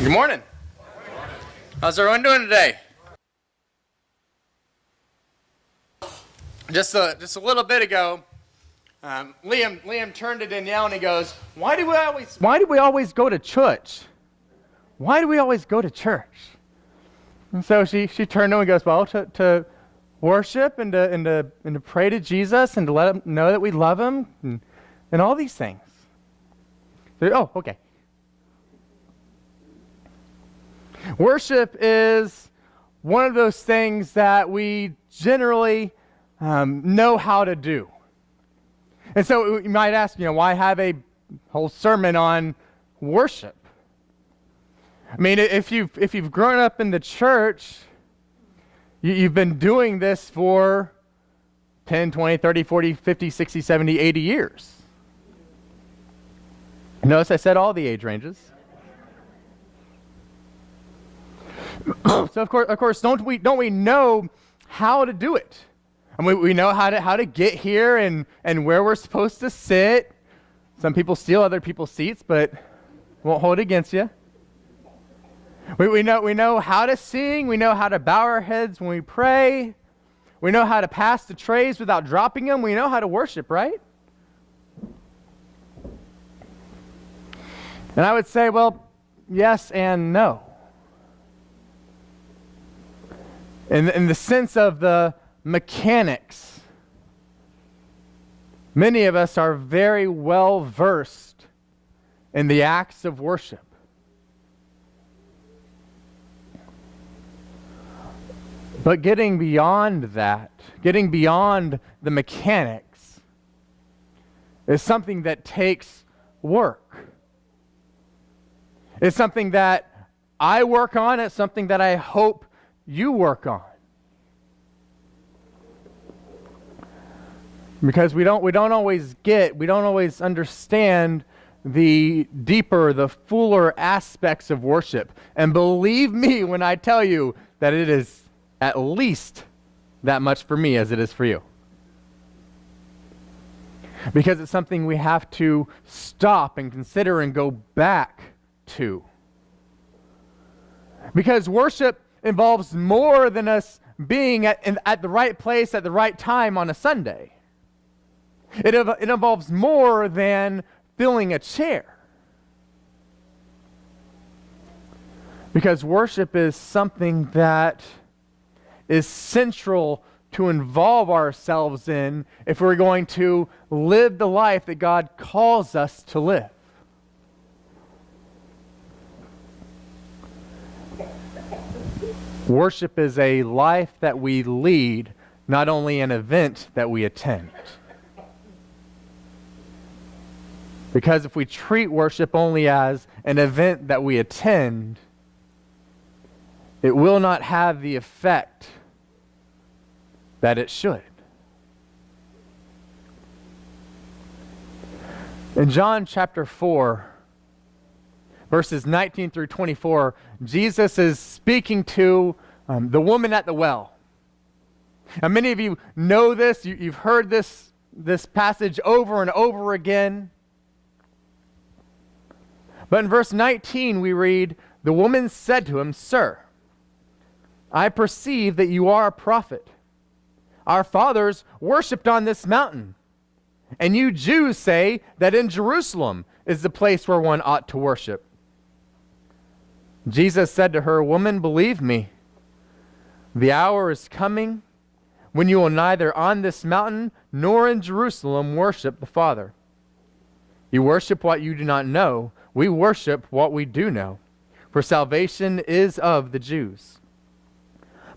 Good morning. How's everyone doing today? Just a little bit ago, Liam turned to Danielle and he goes, "Why do we always go to church? Why do we always go to church?" And so she turned to him and goes, "Well, to worship and to pray to Jesus and to let him know that we love him and all these things." So, oh, okay. Worship is one of those things that we generally know how to do. And so you might ask, why have a whole sermon on worship? I mean, if you've grown up in the church, you've been doing this for 10, 20, 30, 40, 50, 60, 70, 80 years. Notice I said all the age ranges. So of course, don't we know how to do it? And we know how to get here and where we're supposed to sit. Some people steal other people's seats, but won't hold it against you. We know how to sing. We know how to bow our heads when we pray. We know how to pass the trays without dropping them. We know how to worship, right? And I would say, well, yes and no. In the sense of the mechanics, many of us are very well versed in the acts of worship. But getting beyond that, getting beyond the mechanics, is something that takes work. It's something that I work on. It's something that I hope you work on. Because we don't always understand the deeper, the fuller aspects of worship. And believe me when I tell you that it is at least that much for me as it is for you. Because it's something we have to stop and consider and go back to. Because worship involves more than us being at the right place at the right time on a Sunday. It involves more than filling a chair. Because worship is something that is central to involve ourselves in if we're going to live the life that God calls us to live. Worship is a life that we lead, not only an event that we attend. Because if we treat worship only as an event that we attend, it will not have the effect that it should. In John chapter 4, verses 19 through 24, Jesus is speaking to the woman at the well. And many of you know this. You've heard this passage over and over again. But in verse 19 we read, "The woman said to him, 'Sir, I perceive that you are a prophet. Our fathers worshipped on this mountain, and you Jews say that in Jerusalem is the place where one ought to worship.' Jesus said to her, 'Woman, believe me, the hour is coming when you will neither on this mountain nor in Jerusalem worship the Father. You worship what you do not know. We worship what we do know, for salvation is of the Jews.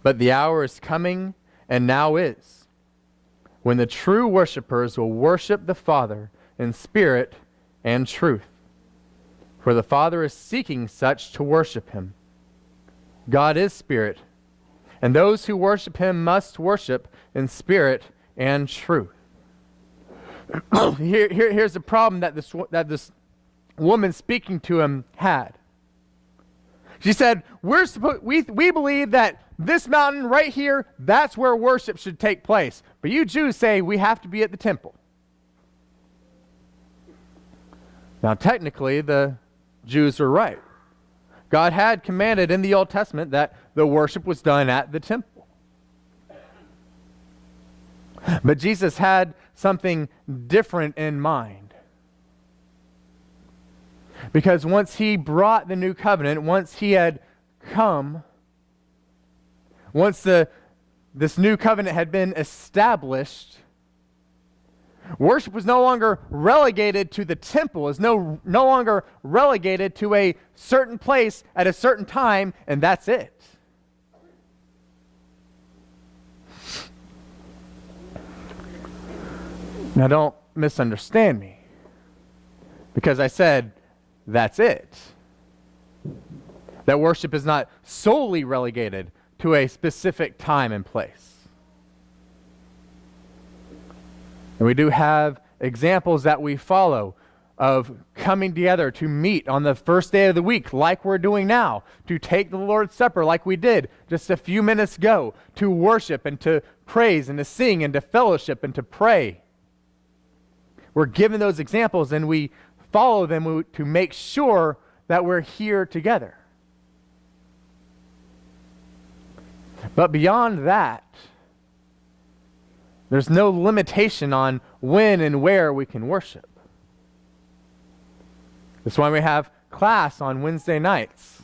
But the hour is coming, and now is, when the true worshipers will worship the Father in spirit and truth. For the Father is seeking such to worship him. God is spirit, and those who worship him must worship in spirit and truth." Here's the problem that this woman speaking to him had. She said, we believe that this mountain right here, that's where worship should take place. But you Jews say we have to be at the temple. Now, technically, the Jews are right. God had commanded in the Old Testament that the worship was done at the temple. But Jesus had something different in mind. Because once he brought the new covenant, once he had come, once this new covenant had been established, worship was no longer relegated to the temple, is no longer relegated to a certain place at a certain time, and that's it. Now don't misunderstand me, because I said that's it. That worship is not solely relegated to a specific time and place. And we do have examples that we follow of coming together to meet on the first day of the week like we're doing now, to take the Lord's Supper like we did just a few minutes ago, to worship and to praise and to sing and to fellowship and to pray. We're given those examples and we follow them to make sure that we're here together. But beyond that, there's no limitation on when and where we can worship. That's why we have class on Wednesday nights.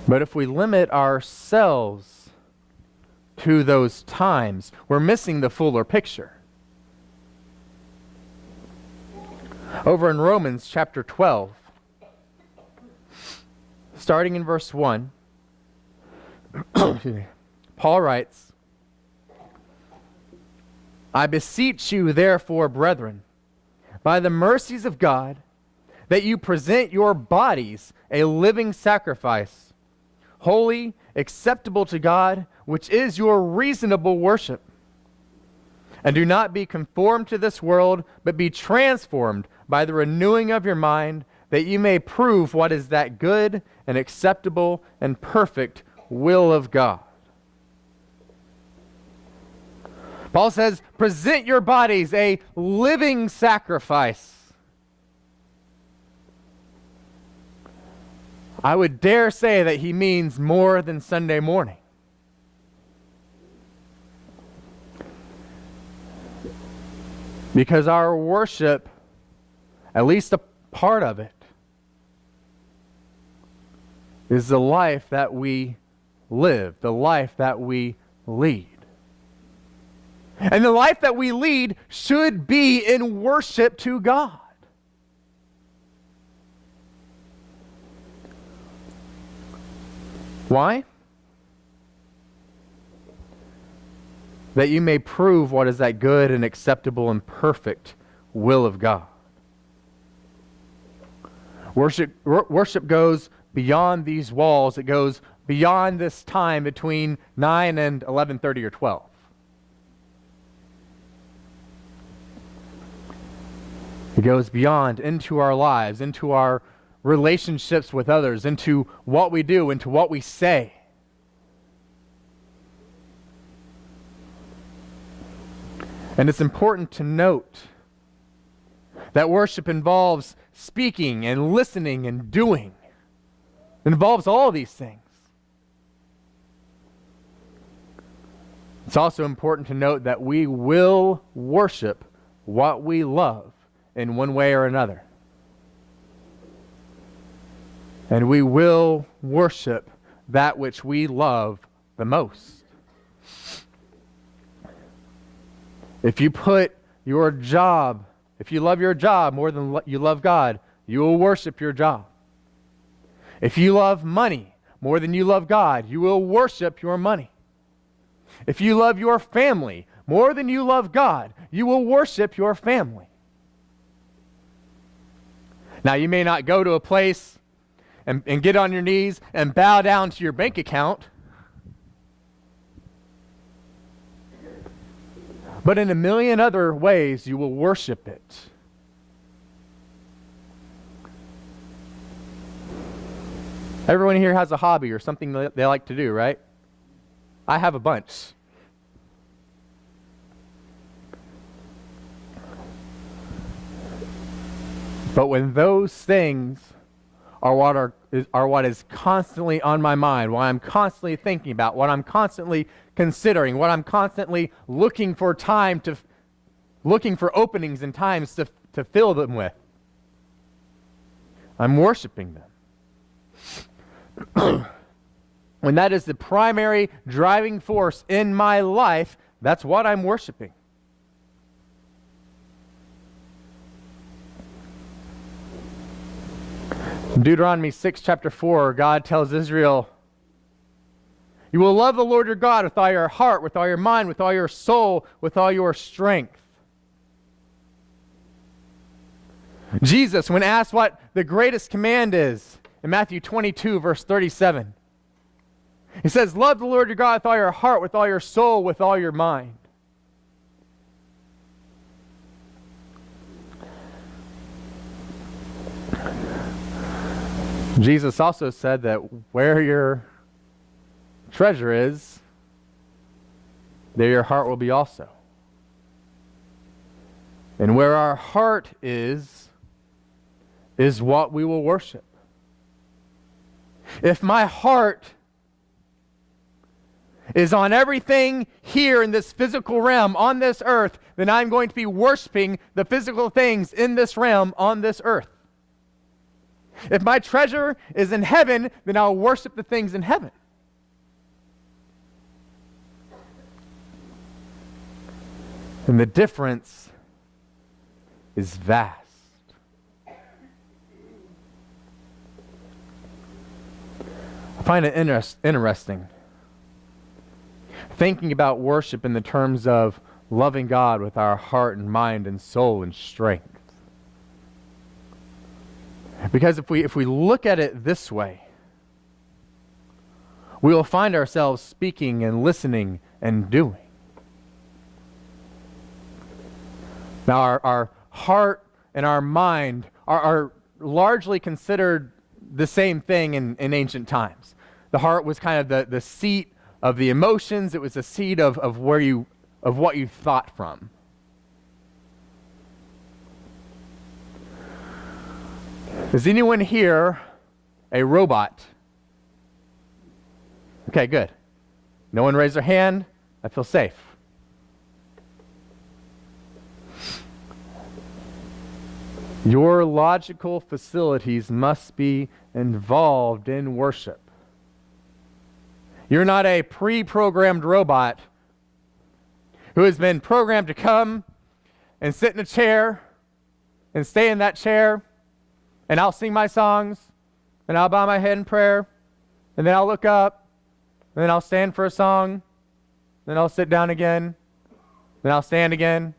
But if we limit ourselves to those times, we're missing the fuller picture. Over in Romans chapter 12, starting in verse 1, Paul writes, I beseech you, therefore, brethren, by the mercies of God, that you present your bodies a living sacrifice, holy, acceptable to God, which is your reasonable worship. And do not be conformed to this world, but be transformed by the renewing of your mind, that you may prove what is that good and acceptable and perfect will of God. Paul says, present your bodies a living sacrifice. I would dare say that he means more than Sunday morning. Because our worship, at least a part of it, is the life that we live, the life that we lead. And the life that we lead should be in worship to God. Why? That you may prove what is that good and acceptable and perfect will of God. Worship goes beyond these walls. It goes beyond this time between 9 and 11:30 or 12. It goes beyond into our lives, into our relationships with others, into what we do, into what we say. And it's important to note that worship involves speaking and listening and doing. It involves all of these things. It's also important to note that we will worship what we love in one way or another. And we will worship that which we love the most. If you put your job, if you love your job more than you love God, you will worship your job. If you love money more than you love God, you will worship your money. If you love your family more than you love God, you will worship your family. Now, you may not go to a place and get on your knees and bow down to your bank account, but in a million other ways, you will worship it. Everyone here has a hobby or something that they like to do, right? I have a bunch. But when those things are what is constantly on my mind, what I'm constantly thinking about, what I'm constantly considering, what I'm constantly looking for openings and times to fill them with, I'm worshiping them. When that is the primary driving force in my life, that's what I'm worshiping. In Deuteronomy 6, chapter 4, God tells Israel, you will love the Lord your God with all your heart, with all your mind, with all your soul, with all your strength. Jesus, when asked what the greatest command is, in Matthew 22, verse 37, he says, love the Lord your God with all your heart, with all your soul, with all your mind. Jesus also said that where your treasure is, there your heart will be also. And where our heart is what we will worship. If my heart is on everything here in this physical realm, on this earth, then I'm going to be worshiping the physical things in this realm, on this earth. If my treasure is in heaven, then I'll worship the things in heaven. And the difference is vast. I find it interesting thinking about worship in the terms of loving God with our heart and mind and soul and strength. Because if we look at it this way, we will find ourselves speaking and listening and doing. Now our heart and our mind are largely considered the same thing in ancient times. The heart was kind of the seat of the emotions. It was the seat of what you thought from. Is anyone here a robot? Okay, good. No one raised their hand. I feel safe. Your logical facilities must be involved in worship. You're not a pre-programmed robot who has been programmed to come and sit in a chair and stay in that chair, and I'll sing my songs, and I'll bow my head in prayer, and then I'll look up, and then I'll stand for a song, then I'll sit down again, then I'll stand again,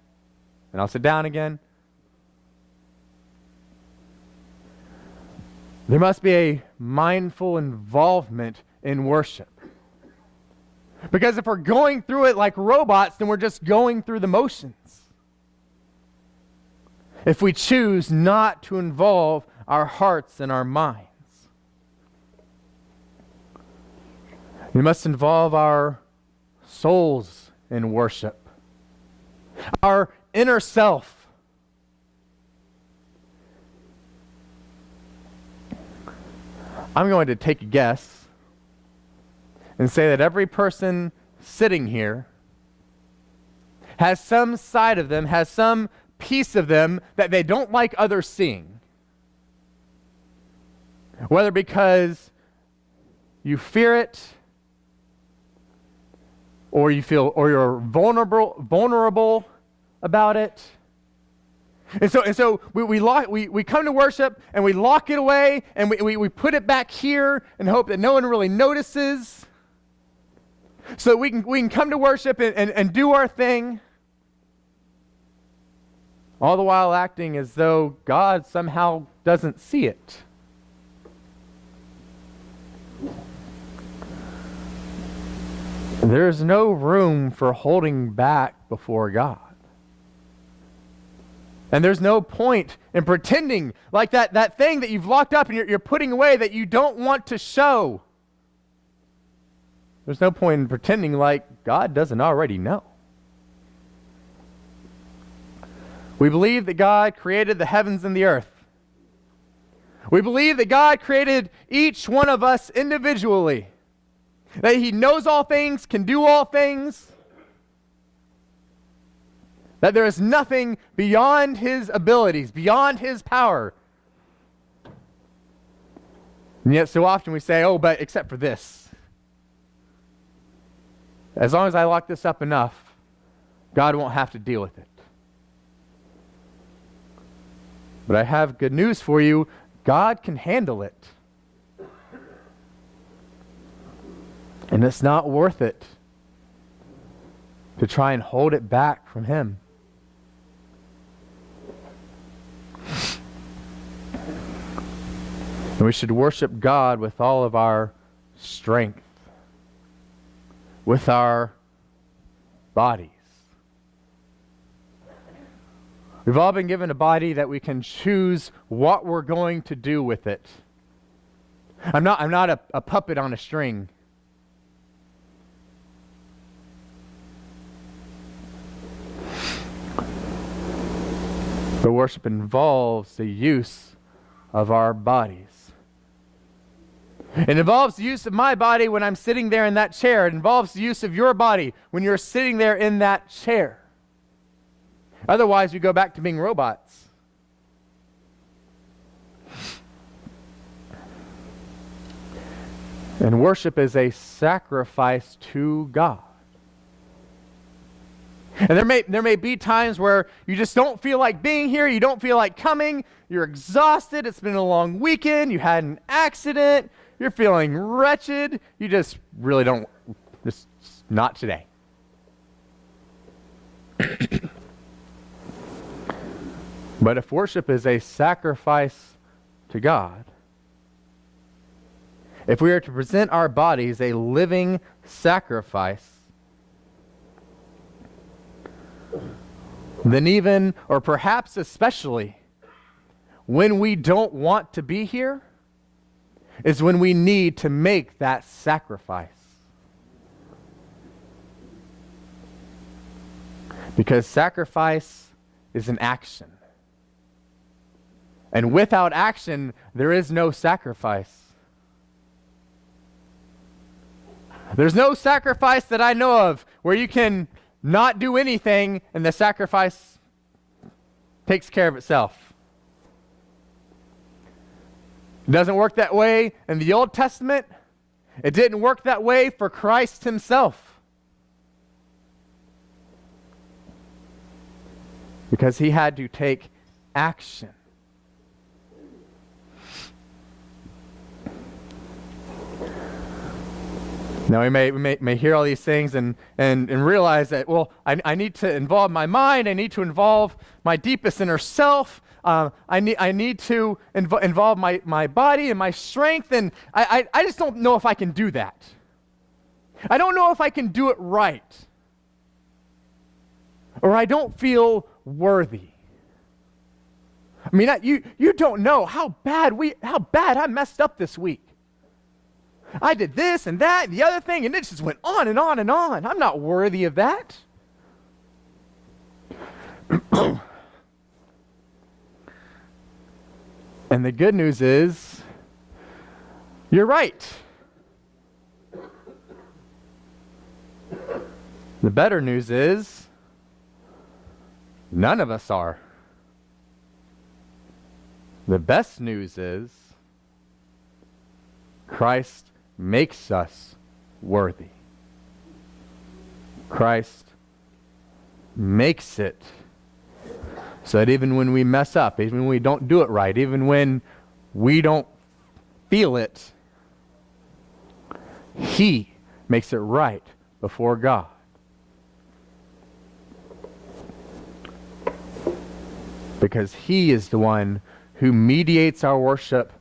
and I'll sit down again. There must be a mindful involvement in worship. Because if we're going through it like robots, then we're just going through the motions. If we choose not to involve our hearts and our minds. We must involve our souls in worship. Our inner self. I'm going to take a guess and say that every person sitting here has some side of them, has some piece of them that they don't like others seeing. Whether because you fear it, or you're vulnerable about it. And so we come to worship and we lock it away and we put it back here and hope that no one really notices. So we can come to worship and do our thing, all the while acting as though God somehow doesn't see it. There's no room for holding back before God. And there's no point in pretending like that thing that you've locked up and you're putting away that you don't want to show. There's no point in pretending like God doesn't already know. We believe that God created the heavens and the earth. We believe that God created each one of us individually, that He knows all things, can do all things, that there is nothing beyond His abilities, beyond His power. And yet so often we say, oh, but except for this. As long as I lock this up enough, God won't have to deal with it. But I have good news for you. God can handle it. And it's not worth it to try and hold it back from Him. And we should worship God with all of our strength, with our bodies. We've all been given a body that we can choose what we're going to do with it. I'm not a puppet on a string. But worship involves the use of our bodies. It involves the use of my body when I'm sitting there in that chair. It involves the use of your body when you're sitting there in that chair. Otherwise, we go back to being robots. And worship is a sacrifice to God. And there may be times where you just don't feel like being here, you don't feel like coming, you're exhausted, it's been a long weekend, you had an accident, you're feeling wretched, you just really don't, just not today. But if worship is a sacrifice to God, if we are to present our bodies a living sacrifice, then even, or perhaps especially, when we don't want to be here, is when we need to make that sacrifice. Because sacrifice is an action. And without action, there is no sacrifice. There's no sacrifice that I know of where you can not do anything and the sacrifice takes care of itself. It doesn't work that way in the Old Testament. It didn't work that way for Christ Himself. Because He had to take action. Now we may hear all these things and realize that, well, I need to involve my mind, I need to involve my deepest inner self, I need to involve my body and my strength, and I just don't know if I can do that. I don't know if I can do it right. Or I don't feel worthy. I mean, you don't know how bad I messed up this week. I did this and that and the other thing, and it just went on and on and on. I'm not worthy of that. And the good news is, you're right. The better news is, none of us are. The best news is, Christ makes us worthy. Christ makes it so that even when we mess up, even when we don't do it right, even when we don't feel it, He makes it right before God. Because He is the one who mediates our worship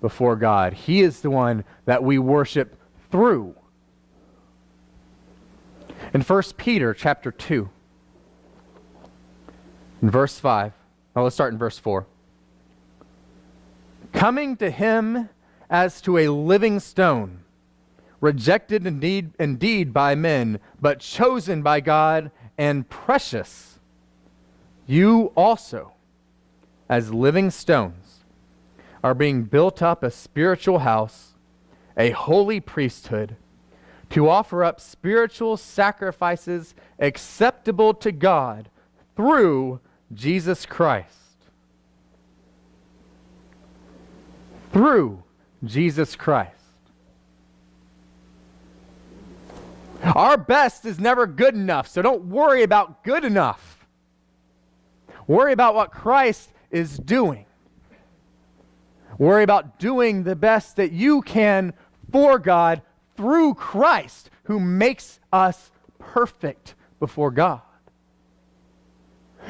before God. He is the one that we worship through. In 1 Peter chapter 2, in verse 5, now let's start in verse 4. Coming to Him as to a living stone, rejected indeed by men, but chosen by God and precious, you also, as living stones, are being built up a spiritual house, a holy priesthood, to offer up spiritual sacrifices acceptable to God through Jesus Christ. Through Jesus Christ. Our best is never good enough, so don't worry about good enough. Worry about what Christ is doing. Worry about doing the best that you can for God through Christ, who makes us perfect before God.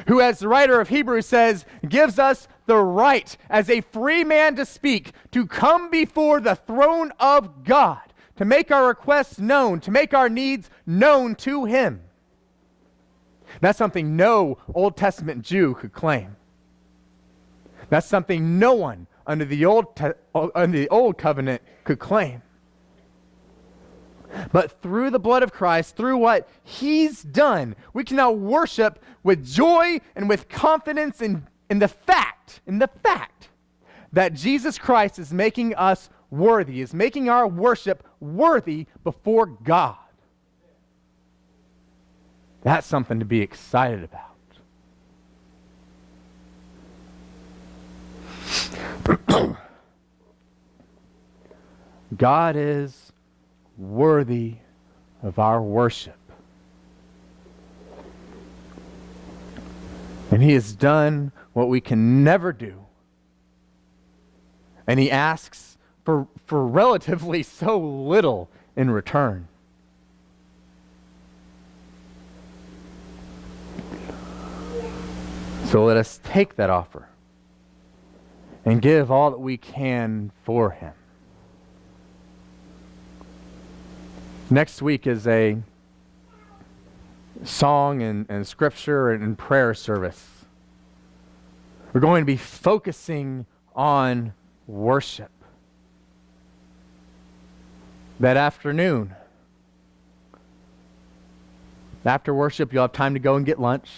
Who, as the writer of Hebrews says, gives us the right as a free man to speak, to come before the throne of God, to make our requests known, to make our needs known to Him. That's something no Old Testament Jew could claim. That's something no one under the old covenant could claim. But through the blood of Christ, through what He's done, we can now worship with joy and with confidence in the fact that Jesus Christ is making us worthy, is making our worship worthy before God. That's something to be excited about. God is worthy of our worship. And He has done what we can never do. And He asks for relatively so little in return. So let us take that offer and give all that we can for Him. Next week is a song and scripture and prayer service. We're going to be focusing on worship. That afternoon, after worship, you'll have time to go and get lunch.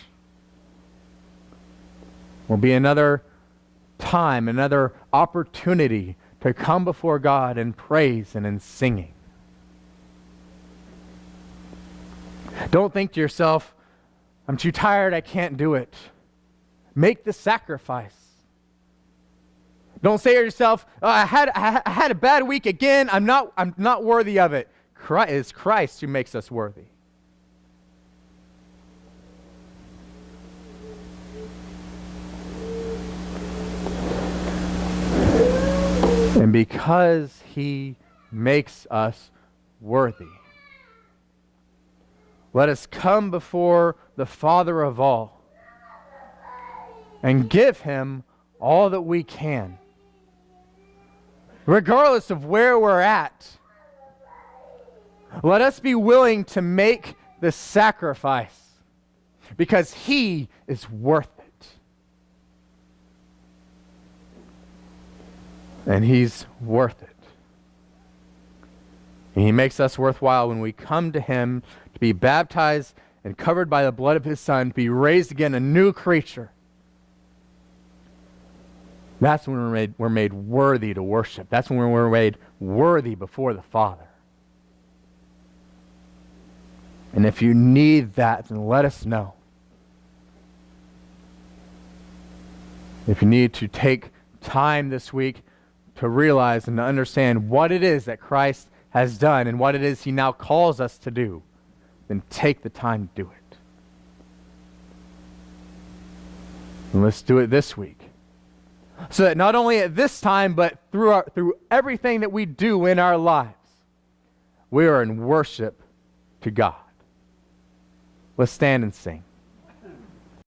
Will be another time, another opportunity to come before God in praise and in singing. Don't think to yourself, I'm too tired, I can't do it. Make the sacrifice. Don't say to yourself, I had a bad week again, I'm not worthy of it. It's Christ who makes us worthy. And because He makes us worthy, let us come before the Father of all and give Him all that we can. Regardless of where we're at, let us be willing to make the sacrifice because He is worth it. And He's worth it. And He makes us worthwhile when we come to Him to be baptized and covered by the blood of His Son, to be raised again a new creature. That's when we're made worthy to worship. That's when we're made worthy before the Father. And if you need that, then let us know. If you need to take time this week to realize and to understand what it is that Christ has done and what it is He now calls us to do, then take the time to do it. And let's do it this week. So that not only at this time, but through everything that we do in our lives, we are in worship to God. Let's stand and sing.